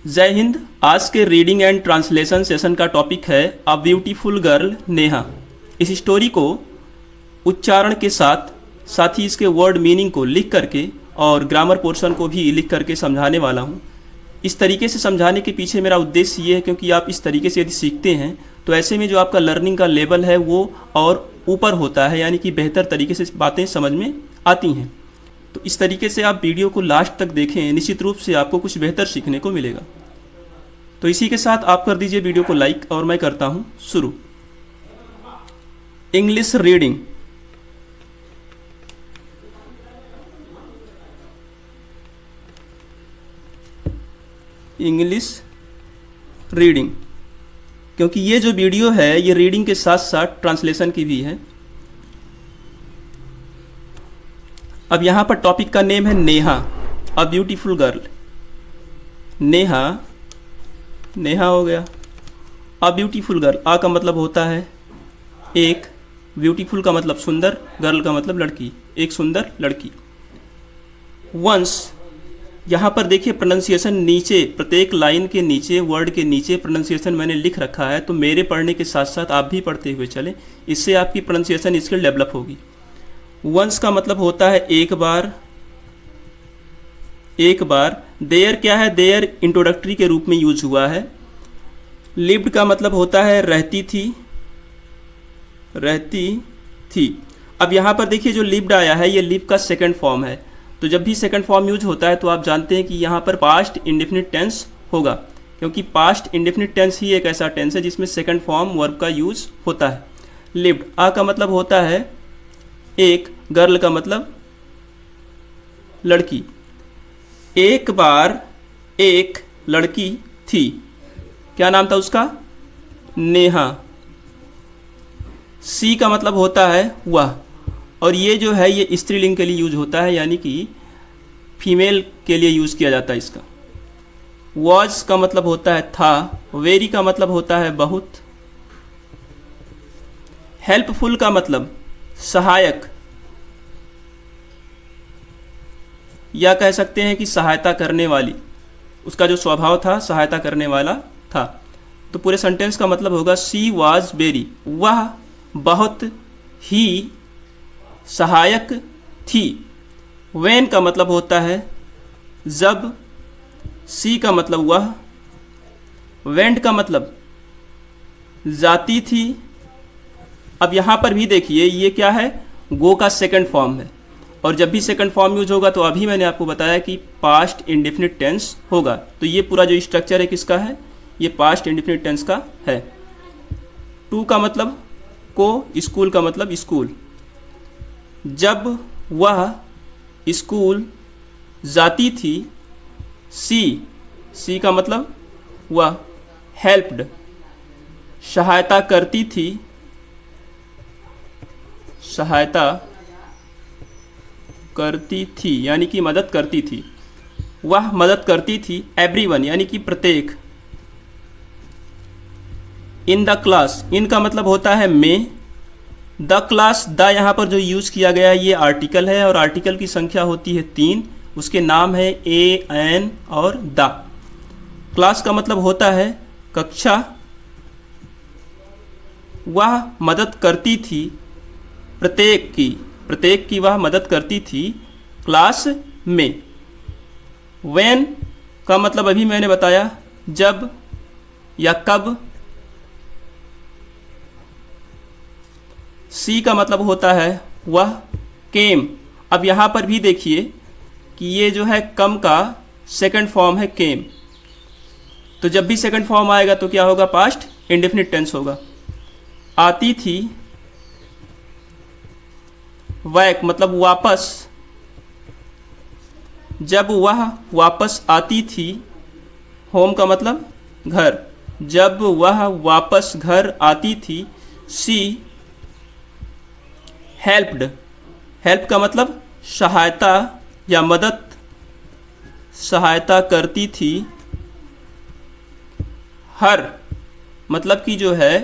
जय हिंद। आज के रीडिंग एंड ट्रांसलेशन सेशन का टॉपिक है अ ब्यूटीफुल गर्ल नेहा। इस स्टोरी को उच्चारण के साथ ही इसके वर्ड मीनिंग को लिख करके और ग्रामर पोर्शन को भी लिख करके समझाने वाला हूँ। इस तरीके से समझाने के पीछे मेरा उद्देश्य ये है क्योंकि आप इस तरीके से यदि सीखते हैं तो ऐसे में जो आपका लर्निंग का लेवल है वो और ऊपर होता है, यानी कि बेहतर तरीके से बातें समझ में आती हैं। तो इस तरीके से आप वीडियो को लास्ट तक देखें, निश्चित रूप से आपको कुछ बेहतर सीखने को मिलेगा। तो इसी के साथ आप कर दीजिए वीडियो को लाइक और मैं करता हूं शुरू। English reading. इंग्लिश रीडिंग, क्योंकि ये जो वीडियो है ये रीडिंग के साथ साथ ट्रांसलेशन की भी है। अब यहाँ पर टॉपिक का नेम है Neha, a beautiful girl. Neha, Neha हो गया। अ ब्यूटीफुल गर्ल, आ का मतलब होता है एक, ब्यूटीफुल का मतलब सुंदर, गर्ल का मतलब लड़की, एक सुंदर लड़की। वंस, यहाँ पर देखिए प्रोनाउंसिएशन नीचे, प्रत्येक लाइन के नीचे, वर्ड के नीचे प्रोनाउंसिएशन मैंने लिख रखा है, तो मेरे पढ़ने के साथ साथ आप भी पढ़ते हुए चलें, इससे आपकी प्रोनाउंसिएशन स्किल डेवलप होगी। वंस का मतलब होता है एक बार, एक बार। देयर क्या है, देयर इंट्रोडक्टरी के रूप में यूज हुआ है। लिव्ड का मतलब होता है रहती थी, रहती थी। अब यहाँ पर देखिए जो लिव्ड आया है ये लिव का सेकंड फॉर्म है, तो जब भी सेकंड फॉर्म यूज होता है तो आप जानते हैं कि यहाँ पर पास्ट इंडेफिनिट टेंस होगा, क्योंकि पास्ट इंडेफिनिट टेंस ही एक ऐसा टेंस है जिसमें सेकंड फॉर्म वर्ब का यूज होता है। लिव्ड, आ का मतलब होता है एक, गर्ल का मतलब लड़की। एक बार एक लड़की थी, क्या नाम था उसका, नेहा। सी का मतलब होता है वह, और ये जो है ये स्त्रीलिंग के लिए यूज होता है, यानी कि फीमेल के लिए यूज किया जाता है इसका। वॉज का मतलब होता है था। वेरी का मतलब होता है बहुत। हेल्पफुल का मतलब सहायक, या कह सकते हैं कि सहायता करने वाली, उसका जो स्वभाव था सहायता करने वाला था। तो पूरे सेंटेंस का मतलब होगा सी वॉज वेरी, वह बहुत ही सहायक थी। वेन का मतलब होता है जब। सी का मतलब वह। वेंट का मतलब जाती थी। अब यहाँ पर भी देखिए ये क्या है, गो का सेकंड फॉर्म है, और जब भी सेकंड फॉर्म यूज होगा तो अभी मैंने आपको बताया कि पास्ट इंडेफिनिट टेंस होगा। तो ये पूरा जो स्ट्रक्चर है किसका है, ये पास्ट इंडेफिनिट टेंस का है। टू का मतलब को, स्कूल का मतलब स्कूल। जब वह स्कूल जाती थी। सी का मतलब वह। हेल्प्ड, सहायता करती थी, सहायता करती थी यानी कि मदद करती थी, वह मदद करती थी। एवरीवन यानी कि प्रत्येक। इन द क्लास, इन का मतलब होता है में। द क्लास, द यहाँ पर जो यूज किया गया है ये आर्टिकल है, और आर्टिकल की संख्या होती है 3, उसके नाम है ए, एन और द। क्लास का मतलब होता है कक्षा। वह मदद करती थी प्रत्येक की, प्रत्येक की वह मदद करती थी क्लास में। व्हेन का मतलब अभी मैंने बताया जब या कब। सी का मतलब होता है वह। केम, अब यहाँ पर भी देखिए कि ये जो है कम का सेकंड फॉर्म है केम, तो जब भी सेकंड फॉर्म आएगा तो क्या होगा, पास्ट इंडेफिनिट टेंस होगा। आती थी। बैक मतलब वापस, जब वह वापस आती थी। होम का मतलब घर, जब वह वापस घर आती थी। सी हेल्प्ड, हेल्प का मतलब सहायता या मदद, सहायता करती थी। हर मतलब कि जो है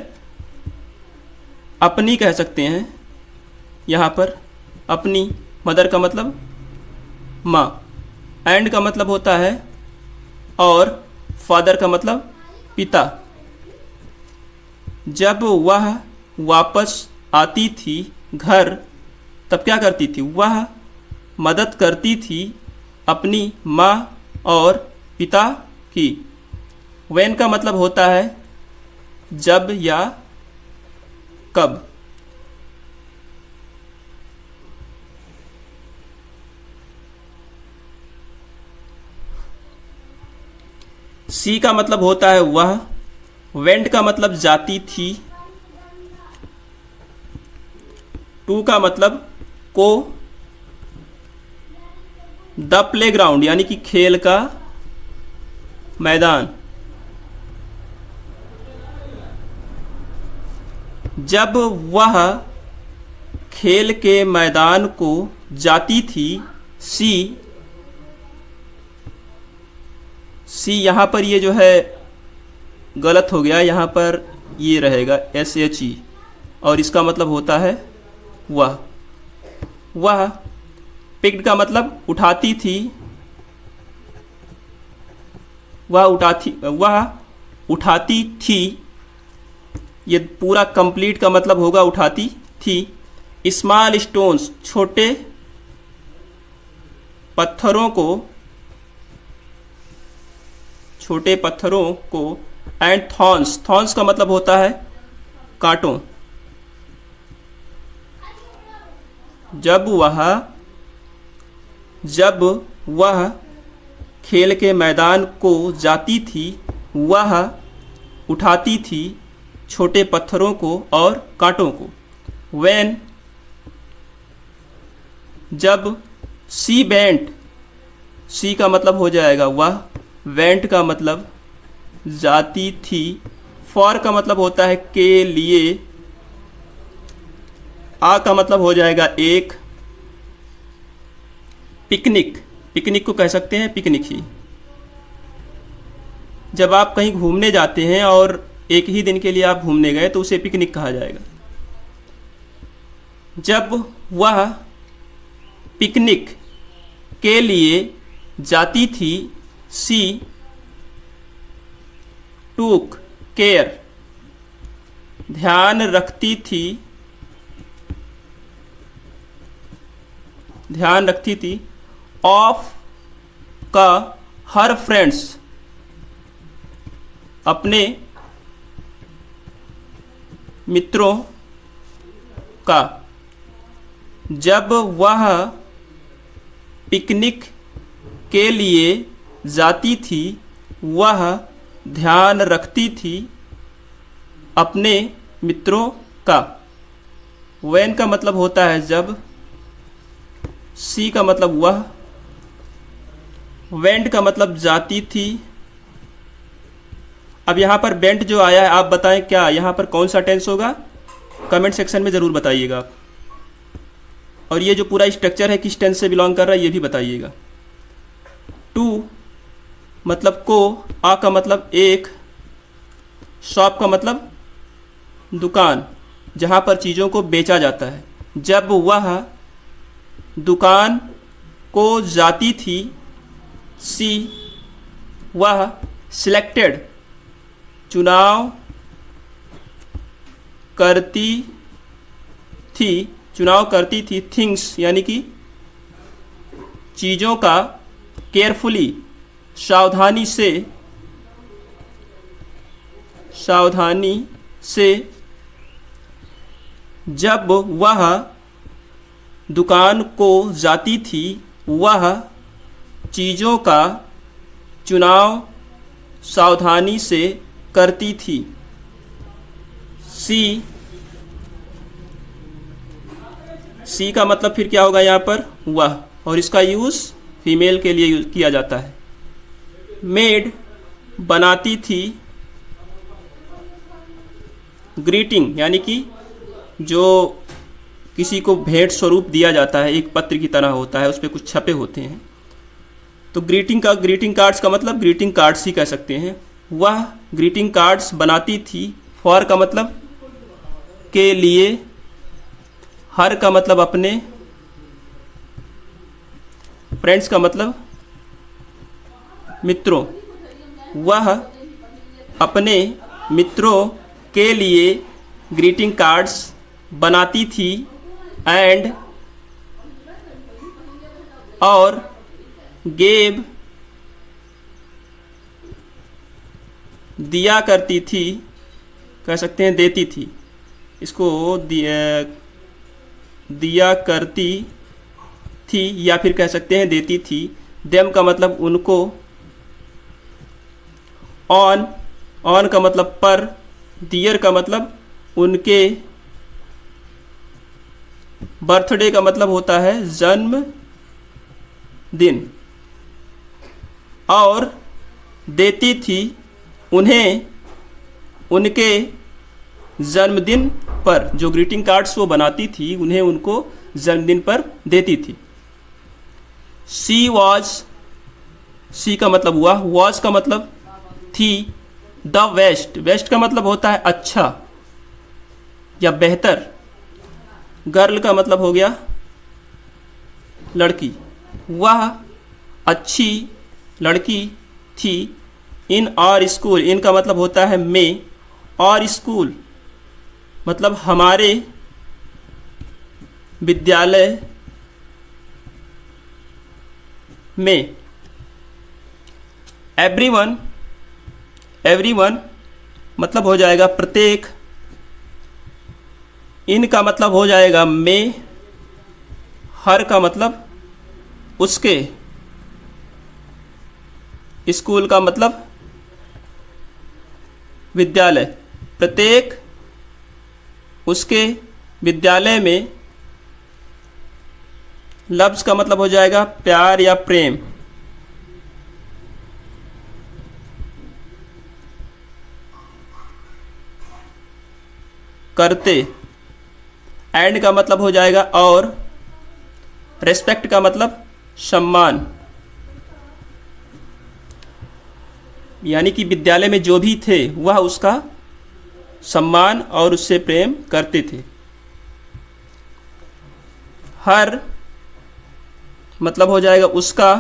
अपनी कह सकते हैं यहाँ पर, अपनी। मदर का मतलब माँ। एंड का मतलब होता है और। फादर का मतलब पिता। जब वह वापस आती थी घर, तब क्या करती थी? वह मदद करती थी अपनी माँ और पिता की। व्हेन का मतलब होता है जब या कब। सी का मतलब होता है वह। वेंट का मतलब जाती थी। टू का मतलब को। द प्लेग्राउंड यानी कि खेल का मैदान। जब वह खेल के मैदान को जाती थी, सी यहाँ पर ये जो है गलत हो गया, यहाँ पर ये रहेगा SHE और इसका मतलब होता है वह। वह पिक्ड का मतलब उठाती थी। वह उठाती थी। ये पूरा कंप्लीट का मतलब होगा उठाती थी। स्मॉल स्टोन्स छोटे पत्थरों को एंड थॉर्न्स का मतलब होता है कांटों। जब वह खेल के मैदान को जाती थी, वह उठाती थी छोटे पत्थरों को और कांटों को। व्हेन जब सी वेंट, सी का मतलब हो जाएगा वह। वेंट का मतलब जाती थी। फॉर का मतलब होता है के लिए। आ का मतलब हो जाएगा एक। पिकनिक को कह सकते हैं पिकनिक ही। जब आप कहीं घूमने जाते हैं और एक ही दिन के लिए आप घूमने गए तो उसे पिकनिक कहा जाएगा। जब वह पिकनिक के लिए जाती थी, सी टूक केयर ध्यान रखती थी ऑफ का हर फ्रेंड्स अपने मित्रों का। जब वह पिकनिक के लिए जाती थी, वह ध्यान रखती थी अपने मित्रों का। व्हेन का मतलब होता है जब। सी का मतलब वह। वेंट का मतलब जाती थी। अब यहाँ पर वेंट जो आया है, आप बताएं क्या यहाँ पर कौन सा टेंस होगा? कमेंट सेक्शन में ज़रूर बताइएगा आप। और ये जो पूरा स्ट्रक्चर है किस टेंस से बिलोंग कर रहा है ये भी बताइएगा। टू मतलब को। आ का मतलब एक। शॉप का मतलब दुकान, जहाँ पर चीज़ों को बेचा जाता है। जब वह दुकान को जाती थी, सी वह सिलेक्टेड चुनाव करती थी थिंग्स यानी कि चीज़ों का केयरफुली सावधानी से। जब वह दुकान को जाती थी, वह चीज़ों का चुनाव सावधानी से करती थी। सी का मतलब फिर क्या होगा यहाँ पर? वह, और इसका यूज़ फीमेल के लिए यूज किया जाता है। मेड बनाती थी। ग्रीटिंग यानी कि जो किसी को भेंट स्वरूप दिया जाता है, एक पत्र की तरह होता है, उस पर कुछ छपे होते हैं। तो ग्रीटिंग कार्ड्स का मतलब ग्रीटिंग कार्ड्स ही कह सकते हैं। वह ग्रीटिंग कार्ड्स बनाती थी। फॉर का मतलब के लिए। हर का मतलब अपने। फ्रेंड्स का मतलब मित्रों। वह अपने मित्रों के लिए ग्रीटिंग कार्ड्स बनाती थी एंड और गेव दिया करती थी, कह सकते हैं देती थी, इसको दिया करती थी या फिर कह सकते हैं देती थी। देम का मतलब उनको, ऑन का मतलब पर, दियर का मतलब उनके, बर्थडे का मतलब होता है जन्म दिन, और देती थी उन्हें उनके जन्मदिन पर। जो ग्रीटिंग कार्ड्स वो बनाती थी उन्हें उनको जन्मदिन पर देती थी। सी वॉज, सी का मतलब हुआ, वॉज का मतलब थी, द वेस्ट, वेस्ट का मतलब होता है अच्छा या बेहतर, गर्ल का मतलब हो गया लड़की, वह अच्छी लड़की थी। इन और स्कूल, इन का मतलब होता है में, और स्कूल मतलब हमारे विद्यालय में। एवरीवन, एवरीवन मतलब हो जाएगा प्रत्येक, इन का मतलब हो जाएगा में, हर का मतलब उसके, स्कूल का मतलब विद्यालय, प्रत्येक उसके विद्यालय में। लव्स का मतलब हो जाएगा प्यार या प्रेम, करते। एंड का मतलब हो जाएगा और, रेस्पेक्ट का मतलब सम्मान, यानी कि विद्यालय में जो भी थे वह उसका सम्मान और उससे प्रेम करते थे। हर मतलब हो जाएगा उसका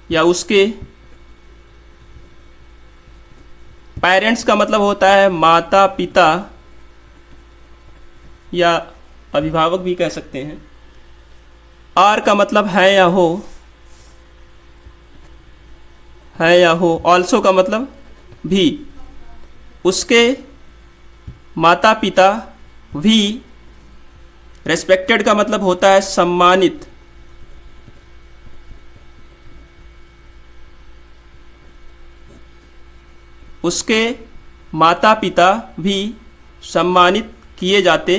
या उसके। पेरेंट्स का मतलब होता है माता पिता या अभिभावक भी कह सकते हैं। आर का मतलब है या हो, है या हो। ऑल्सो का मतलब भी, उसके माता पिता भी। रेस्पेक्टेड का मतलब होता है सम्मानित, उसके माता पिता भी सम्मानित किए जाते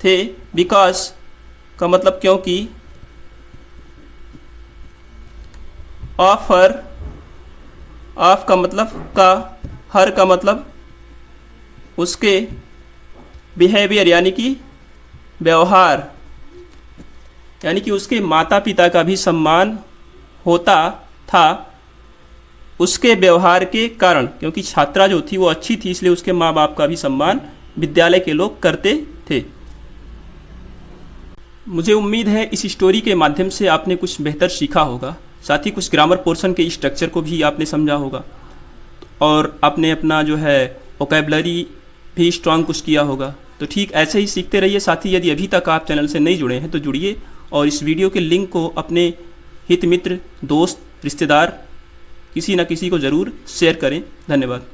थे। बिकॉज का मतलब क्योंकि, ऑफ हर, ऑफ का मतलब का, हर का मतलब उसके, बिहेवियर यानी कि व्यवहार, यानी कि उसके माता पिता का भी सम्मान होता था उसके व्यवहार के कारण। क्योंकि छात्रा जो थी वो अच्छी थी, इसलिए उसके माँ बाप का भी सम्मान विद्यालय के लोग करते थे। मुझे उम्मीद है इस स्टोरी के माध्यम से आपने कुछ बेहतर सीखा होगा, साथ ही कुछ ग्रामर पोर्शन के स्ट्रक्चर को भी आपने समझा होगा, और आपने अपना जो है वोकैबुलरी भी स्ट्रांग कुछ किया होगा। तो ठीक ऐसे ही सीखते रहिए। साथ ही यदि अभी तक आप चैनल से नहीं जुड़े हैं तो जुड़िए, और इस वीडियो के लिंक को अपने हित मित्र, दोस्त, रिश्तेदार, किसी न किसी को ज़रूर शेयर करें। धन्यवाद।